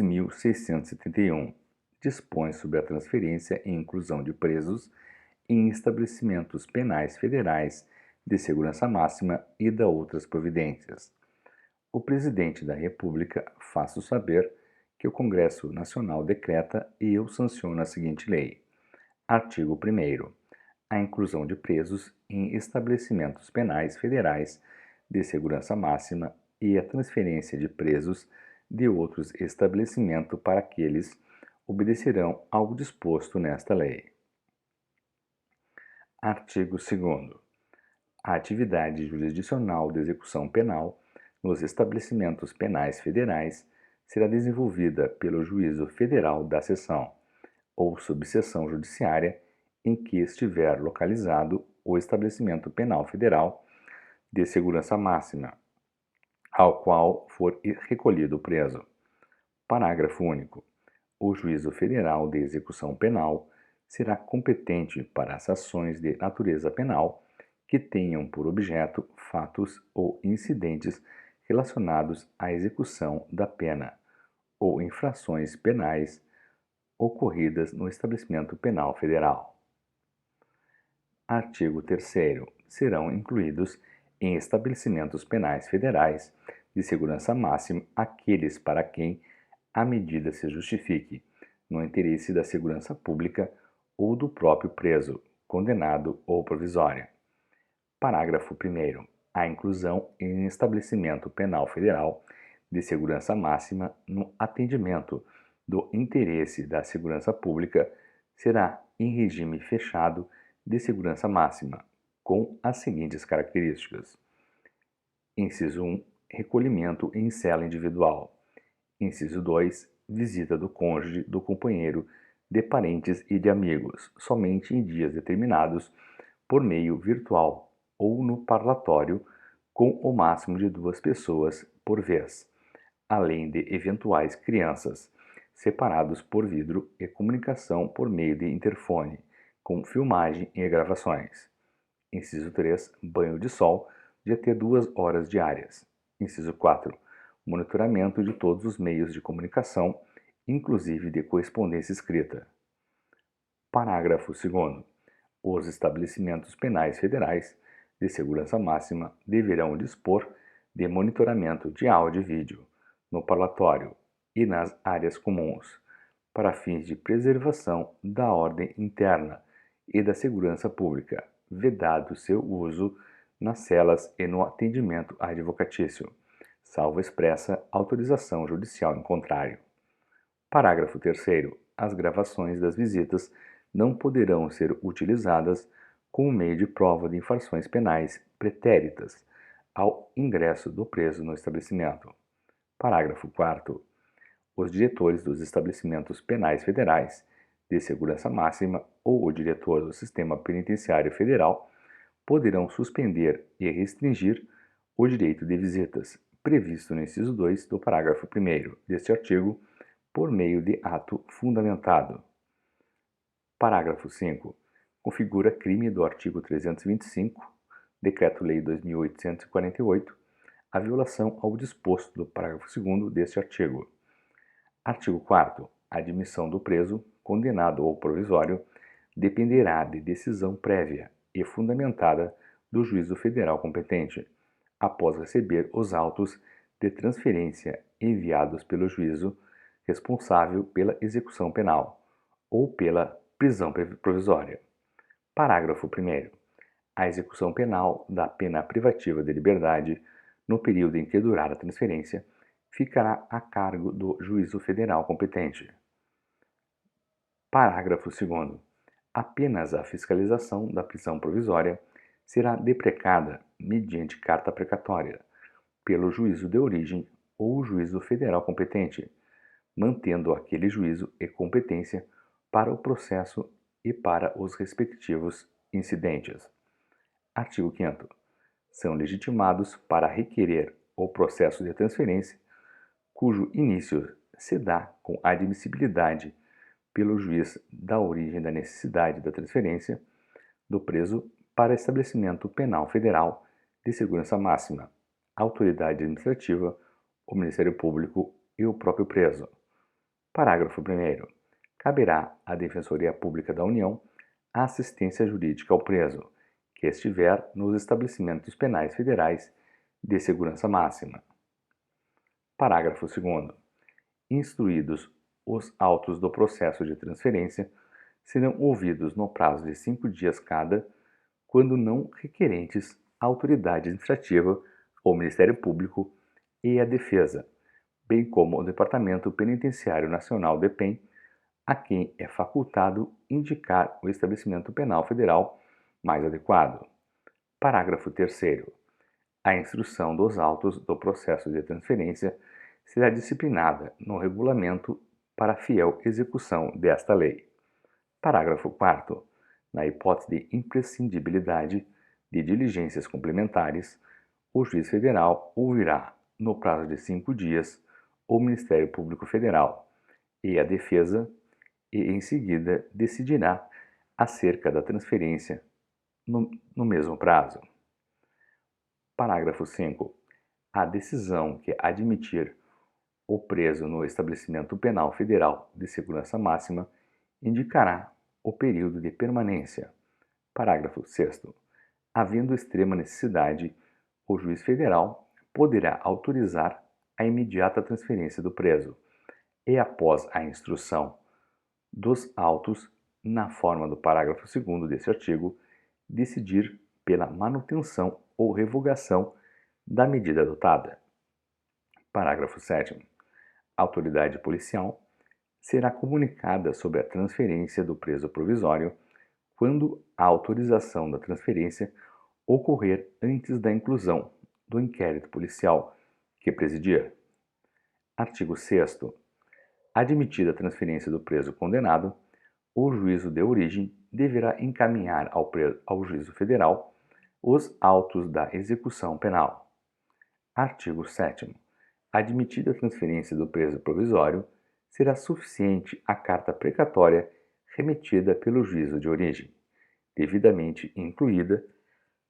11.671 dispõe sobre a transferência e inclusão de presos em estabelecimentos penais federais de segurança máxima e da outras providências. O Presidente da República faço saber que o Congresso Nacional decreta e eu sanciono a seguinte lei. Artigo 1º. A inclusão de presos em estabelecimentos penais federais de segurança máxima e a transferência de presos de outros estabelecimentos para aqueles obedecerão ao disposto nesta lei. Artigo 2º. A atividade jurisdicional de execução penal nos estabelecimentos penais federais será desenvolvida pelo Juízo Federal da Seção ou subseção judiciária em que estiver localizado o estabelecimento penal federal de segurança máxima, ao qual for recolhido o preso. Parágrafo único. O Juízo Federal de Execução Penal será competente para as ações de natureza penal que tenham por objeto fatos ou incidentes relacionados à execução da pena ou infrações penais ocorridas no estabelecimento penal federal. Artigo 3º. Serão incluídos em estabelecimentos penais federais de segurança máxima aqueles para quem a medida se justifique no interesse da segurança pública ou do próprio preso, condenado ou provisório. Parágrafo 1º. A inclusão em estabelecimento penal federal de segurança máxima no atendimento do interesse da segurança pública será em regime fechado de segurança máxima, com as seguintes características. Inciso 1. Recolhimento em cela individual. Inciso 2. Visita do cônjuge, do companheiro, de parentes e de amigos, somente em dias determinados, por meio virtual ou no parlatório, com o máximo de 2 pessoas por vez, além de eventuais crianças, separados por vidro e comunicação por meio de interfone, com filmagem e gravações. Inciso 3. Banho de sol de até 2 horas diárias. Inciso 4. Monitoramento de todos os meios de comunicação, inclusive de correspondência escrita. Parágrafo 2º. Os estabelecimentos penais federais de segurança máxima deverão dispor de monitoramento de áudio e vídeo no parlatório e nas áreas comuns, para fins de preservação da ordem interna e da segurança pública, vedado seu uso nas celas e no atendimento advocatício, salvo expressa autorização judicial em contrário. Parágrafo 3º. As gravações das visitas não poderão ser utilizadas como meio de prova de infrações penais pretéritas ao ingresso do preso no estabelecimento. Parágrafo 4º. Os diretores dos estabelecimentos penais federais de segurança máxima ou o diretor do Sistema Penitenciário Federal poderão suspender e restringir o direito de visitas, previsto no inciso 2 do parágrafo 1º deste artigo, por meio de ato fundamentado. Parágrafo 5. Configura crime do artigo 325, Decreto-Lei 2.848, a violação ao disposto do parágrafo 2º deste artigo. Artigo 4º. A admissão do preso, condenado ou provisório, dependerá de decisão prévia e fundamentada do juízo federal competente, após receber os autos de transferência enviados pelo juízo responsável pela execução penal ou pela prisão provisória. Parágrafo 1º. A execução penal da pena privativa de liberdade, no período em que durar a transferência, ficará a cargo do juízo federal competente. Parágrafo 2º. Apenas a fiscalização da prisão provisória será deprecada, mediante carta precatória, pelo juízo de origem ou juízo federal competente, mantendo aquele juízo e competência para o processo e para os respectivos incidentes. Artigo 5º. São legitimados para requerer o processo de transferência, cujo início se dá com admissibilidade pelo juiz da origem da necessidade da transferência do preso para estabelecimento penal federal de segurança máxima, a autoridade administrativa, o Ministério Público e o próprio preso, Parágrafo 1º. Caberá à Defensoria Pública da União a assistência jurídica ao preso, que estiver nos estabelecimentos penais federais de segurança máxima. Parágrafo 2º. Instruídos os autos do processo de transferência, serão ouvidos no prazo de 5 dias cada, quando não requerentes, a autoridade administrativa, o Ministério Público e a Defesa, bem como o Departamento Penitenciário Nacional DEPEN, a quem é facultado indicar o estabelecimento penal federal mais adequado. Parágrafo 3º. A instrução dos autos do processo de transferência será disciplinada no regulamento para fiel execução desta lei. Parágrafo 4º. Na hipótese de imprescindibilidade de diligências complementares, o juiz federal ouvirá, no prazo de 5 dias, o Ministério Público Federal e a Defesa e, em seguida, decidirá acerca da transferência no mesmo prazo. Parágrafo 5º. A decisão que admitir o preso no estabelecimento penal federal de segurança máxima indicará o período de permanência. Parágrafo 6º. Havendo extrema necessidade, o juiz federal poderá autorizar a imediata transferência do preso e, após a instrução dos autos, na forma do parágrafo 2º deste artigo, decidir pela manutenção ou revogação da medida adotada. Parágrafo 7º. A autoridade policial será comunicada sobre a transferência do preso provisório quando a autorização da transferência ocorrer antes da inclusão do inquérito policial que presidir. Artigo 6º. Admitida a transferência do preso condenado, o juízo de origem deverá encaminhar ao juízo federal os autos da execução penal. Artigo 7º. Admitida a transferência do preso provisório, será suficiente a carta precatória remetida pelo juízo de origem, devidamente incluída,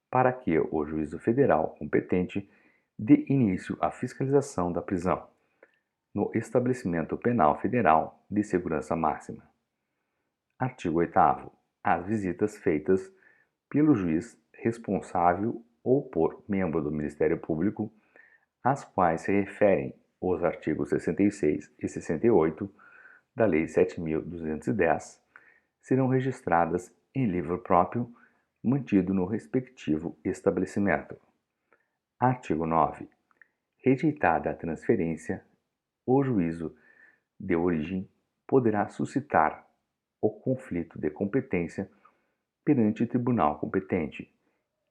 para que o juízo federal competente dê início à fiscalização da prisão no estabelecimento penal federal de segurança máxima. Artigo 8º. As visitas feitas pelo juiz responsável ou por membro do Ministério Público, às quais se referem os artigos 66 e 68 da Lei 7.210, serão registradas em livro próprio, mantido no respectivo estabelecimento. Artigo 9. Rejeitada a transferência, o juízo de origem poderá suscitar o conflito de competência perante o tribunal competente,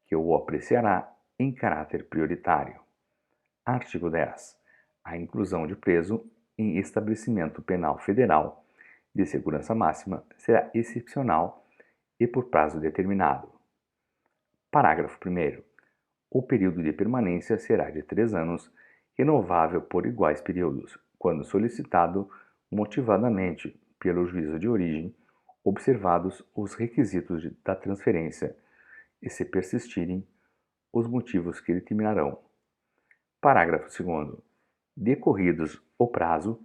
que o apreciará em caráter prioritário. Artigo 10. A inclusão de preso em estabelecimento penal federal de segurança máxima será excepcional e por prazo determinado. Parágrafo 1º. O período de permanência será de 3 anos, renovável por iguais períodos, quando solicitado motivadamente pelo juízo de origem, observados os requisitos da transferência e, se persistirem, os motivos que determinarão. Parágrafo 2º. Decorridos o prazo,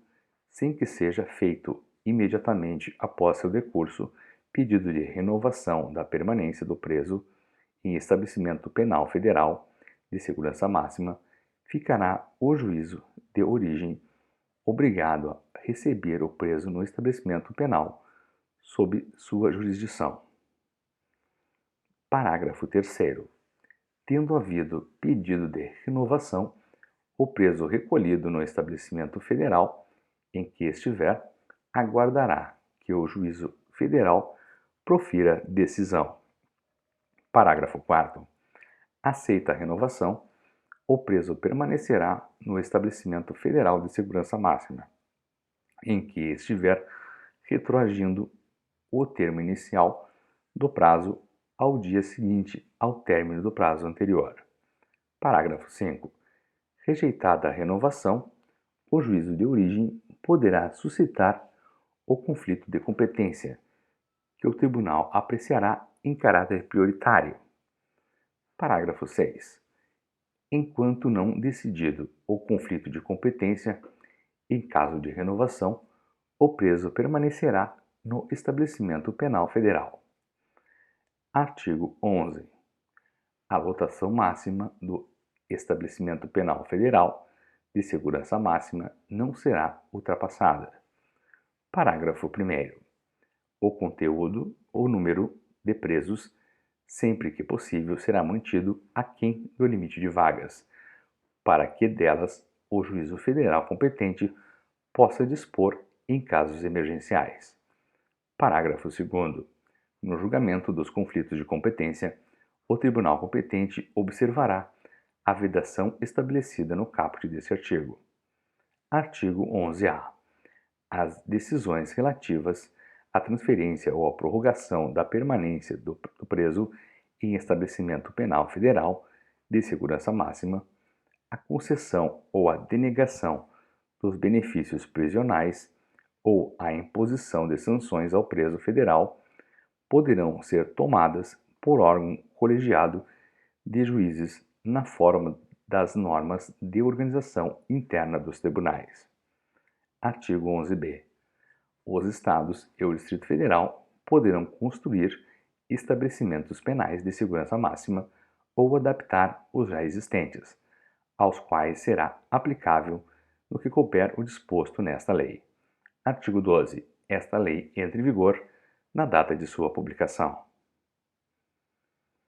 sem que seja feito imediatamente após seu decurso pedido de renovação da permanência do preso em estabelecimento penal federal de segurança máxima, ficará o juízo de origem obrigado a receber o preso no estabelecimento penal sob sua jurisdição. Parágrafo 3º. Tendo havido pedido de renovação, o preso recolhido no estabelecimento federal em que estiver, aguardará que o juízo federal profira decisão. Parágrafo 4º. Aceita a renovação, o preso permanecerá no estabelecimento federal de segurança máxima, em que estiver, retroagindo o termo inicial do prazo ao dia seguinte ao término do prazo anterior. Parágrafo 5º. Rejeitada a renovação, o juízo de origem poderá suscitar o conflito de competência, que o tribunal apreciará em caráter prioritário. Parágrafo 6. Enquanto não decidido o conflito de competência, em caso de renovação, o preso permanecerá no estabelecimento penal federal. Artigo 11. A lotação máxima do estabelecimento penal federal de segurança máxima não será ultrapassada. Parágrafo 1º. O conteúdo ou número de presos, sempre que possível, será mantido aquém do limite de vagas, para que delas o juízo federal competente possa dispor em casos emergenciais. Parágrafo 2º. No julgamento dos conflitos de competência, o tribunal competente observará a vedação estabelecida no caput deste artigo. Artigo 11-A. As decisões relativas à transferência ou à prorrogação da permanência do preso em estabelecimento penal federal de segurança máxima, a concessão ou a denegação dos benefícios prisionais ou a imposição de sanções ao preso federal poderão ser tomadas por órgão colegiado de juízes na forma das normas de organização interna dos tribunais. Artigo 11b. Os Estados e o Distrito Federal poderão construir estabelecimentos penais de segurança máxima ou adaptar os já existentes, aos quais será aplicável no que couber o disposto nesta lei. Artigo 12. Esta lei entra em vigor na data de sua publicação.